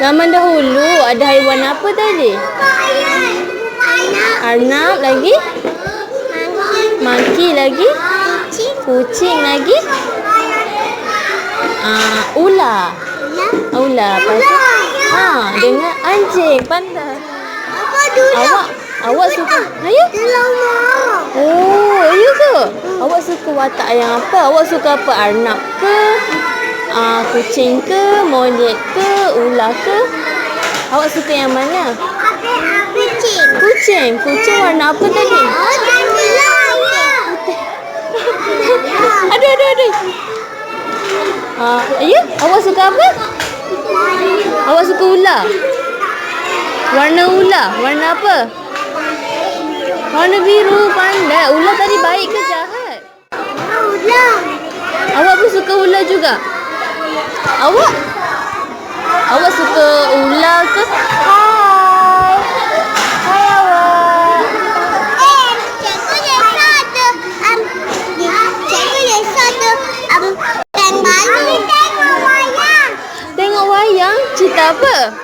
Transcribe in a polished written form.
Zaman dahulu ada haiwan apa tadi? Arnab lagi? Monkey lagi? Kucing lagi? Ular. Ular. Dengan anjing. Pandai. Awak suka? Ayo. Oh, iya ke? Awak suka watak yang apa? Awak suka apa? Arnab ke? Kucing ke? Monyet ke? Ular ke? Awak suka yang mana? Kucing. Kucing warna apa tadi? Aduh. Ya, awak suka apa? Awak suka ular? Warna ular? Warna apa? Warna biru. Pandai. Ular tadi baik ke jahat? Ular. Awak pun suka ular juga? Awak suka ular ke? Hai. Hai awak. Cikgu Lesa ada pen baru. Tengok wayang. Tengok wayang? Cerita apa?